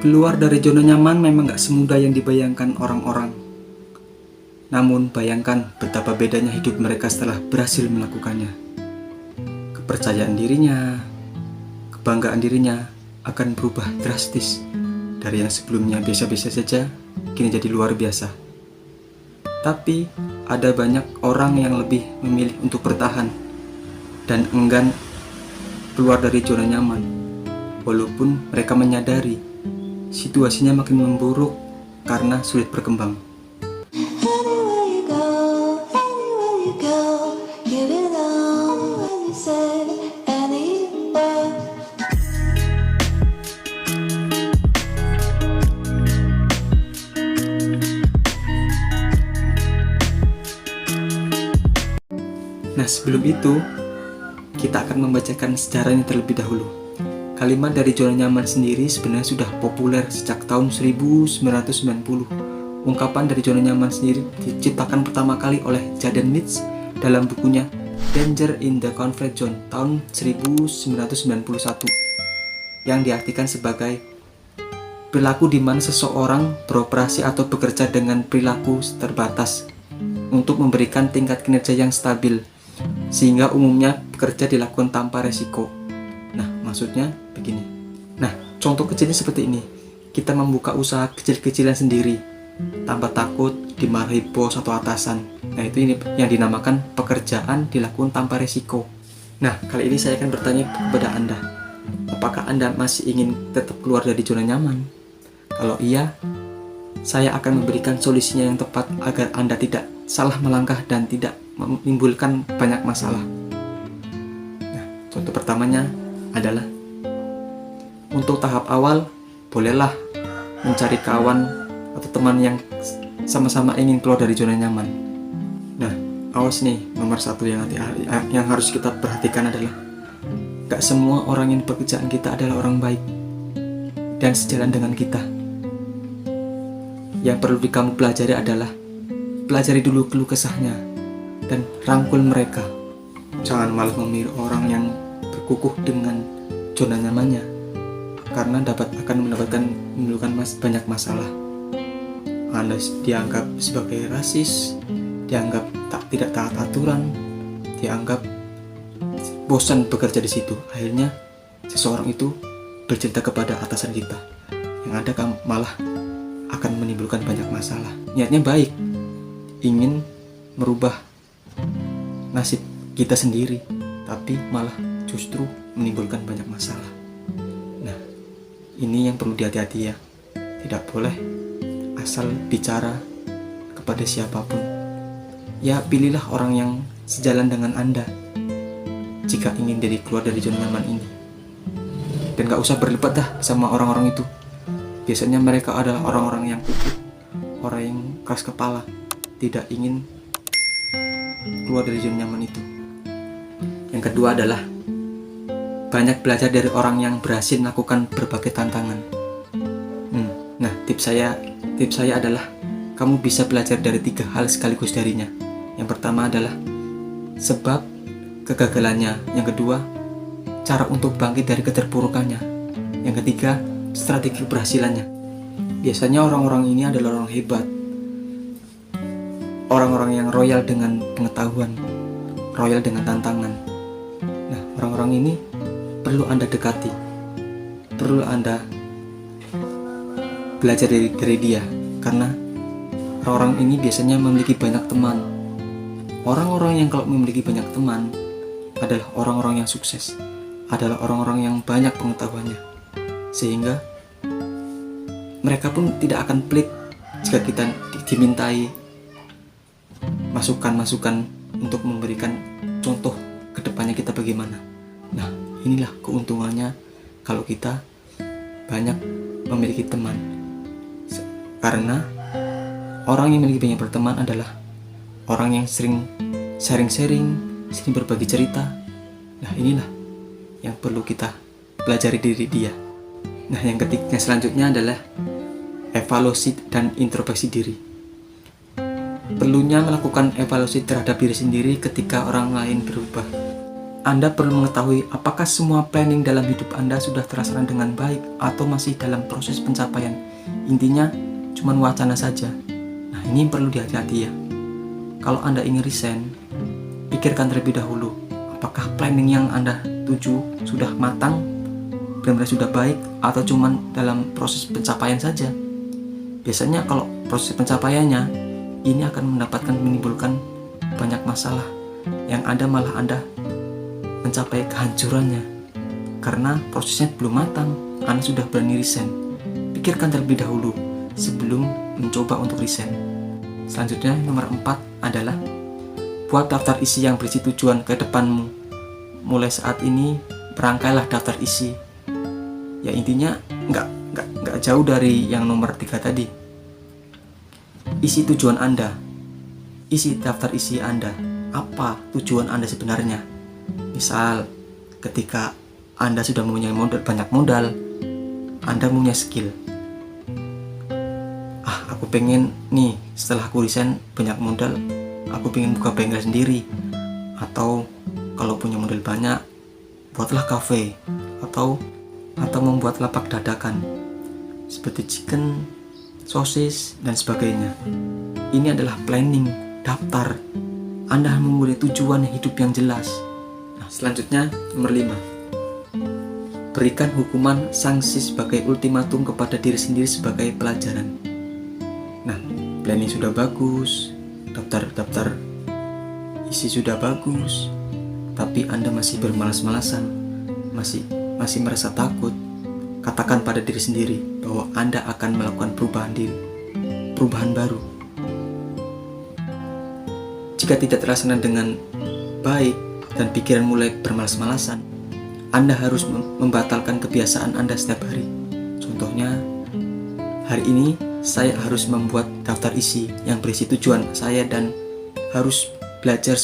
Keluar dari zona nyaman memang gak semudah yang dibayangkan orang-orang. Namun bayangkan betapa bedanya hidup mereka setelah berhasil melakukannya. Kepercayaan dirinya, kebanggaan dirinya akan berubah drastis. Dari yang sebelumnya biasa-biasa saja, kini jadi luar biasa. Tapi ada banyak orang yang lebih memilih untuk bertahan dan enggan keluar dari zona nyaman, walaupun mereka menyadari situasinya makin memburuk karena sulit berkembang. Nah, sebelum itu kita akan membacakan sejarahnya terlebih dahulu. Kalimat dari zona nyaman sendiri sebenarnya sudah populer sejak tahun 1990. Ungkapan dari zona nyaman sendiri diciptakan pertama kali oleh Jaden Mitz dalam bukunya Danger in the Comfort Zone tahun 1991, yang diartikan sebagai perilaku di mana seseorang beroperasi atau bekerja dengan perilaku terbatas untuk memberikan tingkat kinerja yang stabil, sehingga umumnya bekerja dilakukan tanpa resiko. Nah, maksudnya begini. Nah, contoh kecilnya seperti ini. Kita membuka usaha kecil-kecilan sendiri tanpa takut dimarahi bos atau atasan. Nah, itu ini yang dinamakan pekerjaan dilakukan tanpa resiko. Nah, kali ini saya akan bertanya kepada Anda, apakah Anda masih ingin tetap keluar dari zona nyaman? Kalau iya, saya akan memberikan solusinya yang tepat agar Anda tidak salah melangkah dan tidak menimbulkan banyak masalah. Nah, contoh pertamanya adalah untuk tahap awal, bolehlah mencari kawan atau teman yang sama-sama ingin keluar dari zona nyaman. Nah, awas nih, nomor satu yang harus kita perhatikan adalah gak semua orang yang pekerjaan kita adalah orang baik dan sejalan dengan kita. Yang perlu kamu pelajari adalah pelajari dulu keluh kesahnya dan rangkul mereka. Jangan malah memilih orang yang berkukuh dengan zona nyamannya, karena akan menimbulkan banyak masalah. Anda dianggap sebagai rasis, dianggap tidak taat aturan, dianggap bosan bekerja di situ. Akhirnya seseorang itu bercerita kepada atasan kita, yang ada malah akan menimbulkan banyak masalah. Niatnya baik, ingin merubah nasib kita sendiri, tapi malah justru menimbulkan banyak masalah. Nah, ini yang perlu dihati-hati ya. Tidak boleh asal bicara kepada siapapun. Ya, pilihlah orang yang sejalan dengan Anda jika ingin keluar dari zona nyaman ini. Dan gak usah berdebat dah sama orang-orang itu. Biasanya mereka adalah orang-orang yang kukuh, orang yang keras kepala, tidak ingin keluar dari zona nyaman itu. Yang kedua adalah banyak belajar dari orang yang berhasil melakukan berbagai tantangan. Nah, tips saya adalah kamu bisa belajar dari 3 hal sekaligus darinya. Yang pertama adalah sebab kegagalannya. Yang kedua, cara untuk bangkit dari keterpurukannya. Yang ketiga, strategi keberhasilannya. Biasanya orang-orang ini adalah orang hebat, orang-orang yang royal dengan pengetahuan, royal dengan tantangan. Nah, orang-orang ini perlu Anda dekati, perlu Anda belajar dari dia, karena orang-orang ini biasanya memiliki banyak teman. Orang-orang yang kalau memiliki banyak teman adalah orang-orang yang sukses, adalah orang-orang yang banyak pengetahuannya, sehingga mereka pun tidak akan pelit jika kita dimintai masukan-masukan untuk memberikan contoh kedepannya kita bagaimana. Nah, inilah keuntungannya kalau kita banyak memiliki teman, karena orang yang memiliki banyak berteman adalah orang yang sering sharing-sharing, sering berbagi cerita. Nah, inilah yang perlu kita pelajari diri dia. Nah, yang selanjutnya adalah evaluasi dan introspeksi diri. Perlunya melakukan evaluasi terhadap diri sendiri ketika orang lain berubah. Anda perlu mengetahui apakah semua planning dalam hidup Anda sudah terlaksana dengan baik atau masih dalam proses pencapaian. Intinya cuma wacana saja. Nah, ini perlu dihati-hati ya. Kalau Anda ingin resign, pikirkan terlebih dahulu apakah planning yang Anda tuju sudah matang, benar-benar sudah baik, atau cuma dalam proses pencapaian saja. Biasanya kalau proses pencapaiannya ini akan menimbulkan banyak masalah yang ada malah Anda mencapai kehancurannya karena prosesnya belum matang. Anda sudah berani resign. Pikirkan terlebih dahulu sebelum mencoba untuk resign. Selanjutnya nomor 4 adalah buat daftar isi yang berisi tujuan ke depanmu. Mulai saat ini berangkailah daftar isi. Ya intinya nggak jauh dari yang nomor 3 tadi. Isi tujuan Anda, isi daftar isi Anda. Apa tujuan Anda sebenarnya? Misal, ketika Anda sudah mempunyai banyak modal, Anda punya skill. Aku pengen nih setelah aku resign banyak modal, aku pengen buka bengkel sendiri. Atau kalau punya modal banyak, buatlah kafe atau membuat lapak dadakan seperti chicken, sosis, dan sebagainya. Ini adalah planning, daftar. Anda mempunyai tujuan hidup yang jelas. Nah, selanjutnya nomor 5. Berikan hukuman sanksi sebagai ultimatum kepada diri sendiri sebagai pelajaran. Nah, planning sudah bagus, daftar isi sudah bagus, tapi Anda masih bermalas-malasan, masih merasa takut. Katakan pada diri sendiri bahwa Anda akan melakukan perubahan baru. Jika tidak terlaksana dengan baik dan pikiran mulai bermalas-malasan, Anda harus membatalkan kebiasaan Anda setiap hari. Contohnya, hari ini saya harus membuat daftar isi yang berisi tujuan saya dan harus belajar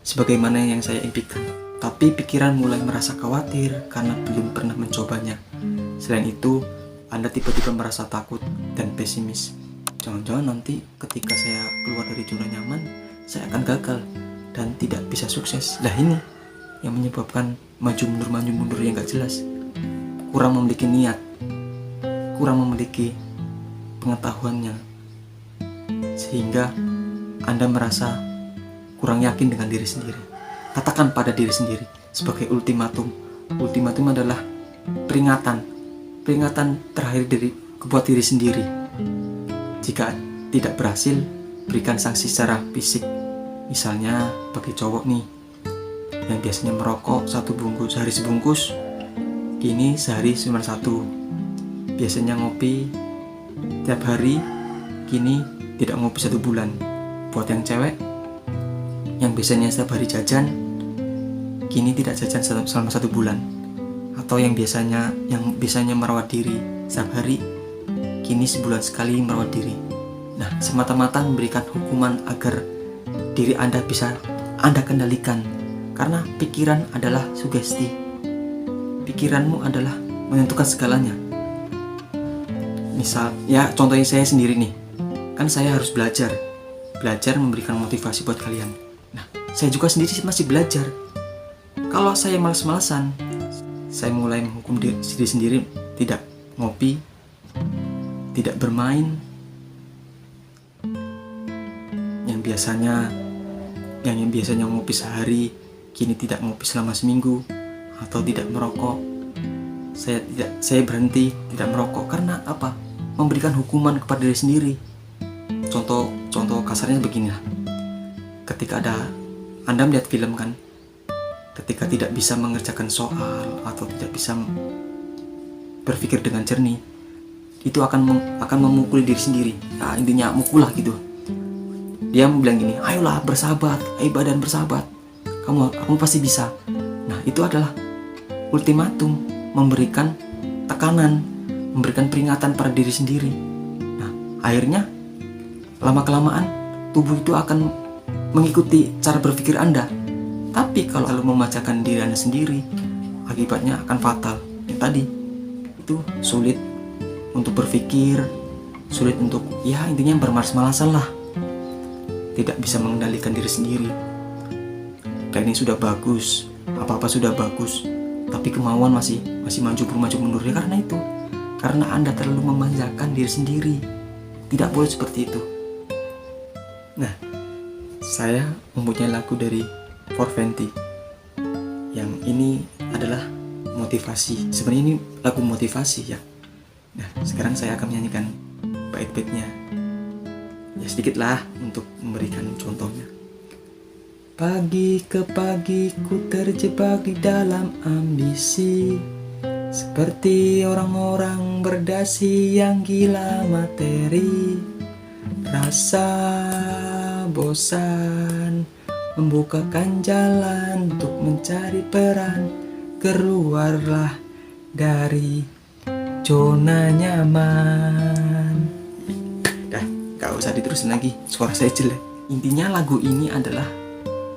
sebagaimana yang saya impikan. Tapi pikiran mulai merasa khawatir karena belum pernah mencobanya. Selain itu, Anda tiba-tiba merasa takut dan pesimis. Jangan-jangan nanti ketika saya keluar dari zona nyaman, saya akan gagal dan tidak bisa sukses. Lah ini yang menyebabkan maju mundur yang gak jelas. Kurang memiliki niat, kurang memiliki pengetahuannya, sehingga Anda merasa kurang yakin dengan diri sendiri. Katakan pada diri sendiri sebagai ultimatum. Ultimatum adalah peringatan terakhir buat diri sendiri. Jika tidak berhasil, berikan sanksi secara fisik. Misalnya bagi cowok nih yang biasanya merokok sehari sebungkus, kini sehari cuma 1. Biasanya ngopi tiap hari, kini tidak ngopi 1 bulan. Buat yang cewek yang biasanya setiap hari jajan, kini tidak jajan selama 1 bulan. Atau yang biasanya merawat diri setiap hari, kini sebulan sekali merawat diri. Nah, semata-mata memberikan hukuman agar diri Anda bisa Anda kendalikan. Karena pikiran adalah sugesti. Pikiranmu adalah menentukan segalanya. Misal, ya contohnya saya sendiri nih. Kan saya harus belajar memberikan motivasi buat kalian. Nah, saya juga sendiri masih belajar. Kalau saya malas-malasan, saya mulai menghukum diri sendiri, tidak ngopi, tidak bermain. Yang biasanya ngopi sehari, kini tidak ngopi selama seminggu. Atau tidak merokok. Saya berhenti tidak merokok. Karena apa? Memberikan hukuman kepada diri sendiri. Contoh kasarnya beginilah. Ketika Anda melihat film kan, ketika tidak bisa mengerjakan soal atau tidak bisa berpikir dengan jernih, itu akan memukul diri sendiri. Ya, intinya mukul lah gitu. Dia bilang gini, ayolah bersahabat, ayo badan bersahabat, kamu pasti bisa. Nah, itu adalah ultimatum, memberikan tekanan, memberikan peringatan pada diri sendiri. Nah, akhirnya lama-kelamaan tubuh itu akan mengikuti cara berpikir Anda. Tapi kalau memaksakan diri Anda sendiri, akibatnya akan fatal. Yang tadi itu sulit untuk berpikir, sulit untuk intinya bermalas-malasan lah, tidak bisa mengendalikan diri sendiri. planning sudah bagus, apa-apa sudah bagus, tapi kemauan masih maju mundur ya karena itu. Karena Anda terlalu memanjakan diri sendiri. Tidak boleh seperti itu. Nah, saya mempunyai lagu dari 420. Yang ini adalah motivasi. Sebenarnya ini lagu motivasi ya. Nah, sekarang saya akan menyanyikan bait-baitnya. Ya sedikit lah untuk memberikan contohnya. Pagi ke pagi ku terjebak di dalam ambisi, seperti orang-orang berdasi yang gila materi. Rasa bosan membukakan jalan untuk mencari peran. Keluarlah dari zona nyaman. Dah, gak usah diterusin lagi, suara saya jelek. Intinya lagu ini adalah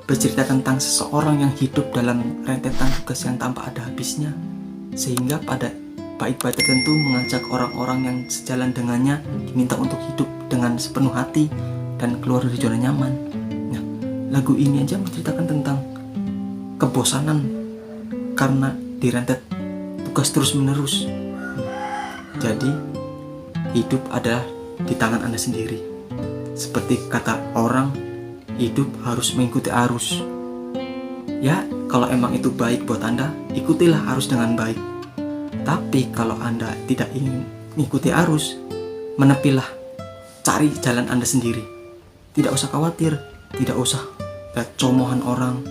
bercerita tentang seseorang yang hidup dalam rentetan tugas yang tanpa ada habisnya, sehingga pada bait-bait tertentu mengajak orang-orang yang sejalan dengannya diminta untuk hidup dengan sepenuh hati dan keluar dari zona nyaman. Nah, lagu ini aja menceritakan tentang kebosanan karena direntet tugas terus-menerus. Jadi, hidup adalah di tangan Anda sendiri. Seperti kata orang, hidup harus mengikuti arus. Ya, kalau emang itu baik buat Anda, ikutilah arus dengan baik. Tapi kalau Anda tidak ingin mengikuti arus, menepilah, cari jalan Anda sendiri. Tidak usah khawatir, tidak usah lihat comohan orang,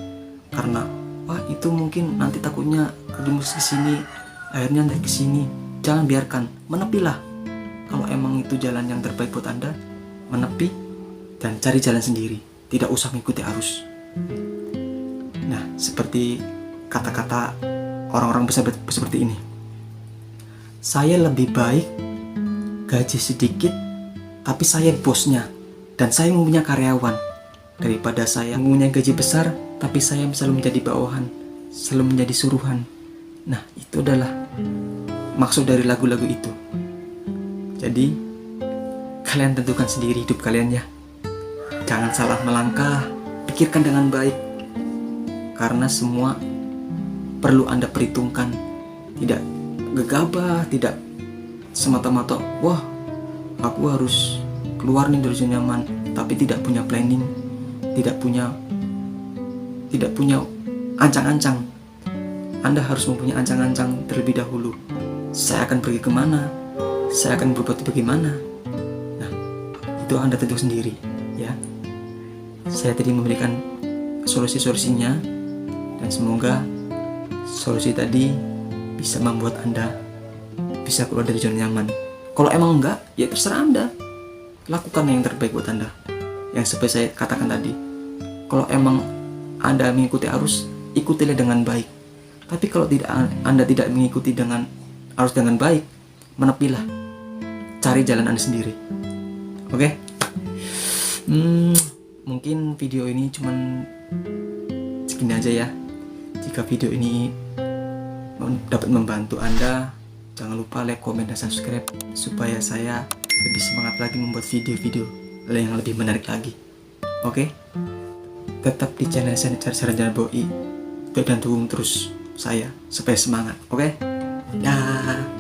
karena wah itu mungkin nanti takutnya kejumus ke sini, akhirnya nanti ke sini. Jangan biarkan, menepilah. Kalau emang itu jalan yang terbaik buat Anda, menepi dan cari jalan sendiri. Tidak usah mengikuti arus. Nah, seperti kata-kata orang-orang besar seperti ini. Saya lebih baik gaji sedikit, tapi saya bosnya dan saya mempunyai karyawan, daripada saya mempunyai gaji besar, tapi saya selalu menjadi bawahan, selalu menjadi suruhan. Nah, itu adalah maksud dari lagu-lagu itu. Jadi, kalian tentukan sendiri hidup kalian ya. Jangan salah melangkah, pikirkan dengan baik. Karena semua perlu Anda perhitungkan. Tidak gegabah, tidak semata-mata, wah aku harus keluar nih dari zona nyaman, tapi tidak punya planning, tidak punya ancang-ancang. Anda harus mempunyai ancang-ancang terlebih dahulu. Saya akan pergi kemana? Saya akan berbuat bagaimana? Nah, itu Anda tentu sendiri ya. Saya tadi memberikan solusi-solusinya, dan semoga solusi tadi bisa membuat Anda bisa keluar dari zona nyaman. Kalau emang enggak, ya terserah Anda. Lakukan yang terbaik buat Anda. Yang seperti saya katakan tadi, kalau emang Anda mengikuti arus, ikutilah dengan baik. Tapi kalau Anda tidak mengikuti dengan arus dengan baik, menepilah. Cari jalan Anda sendiri. Oke? Mungkin video ini cuman segini aja ya. Jika video ini dapat membantu Anda, jangan lupa like, komen, dan subscribe supaya saya lebih semangat lagi membuat video-video yang lebih menarik lagi. Oke? Tetap di channel saya Sarjana Boi dan dukung terus saya supaya semangat. Oke? Dah.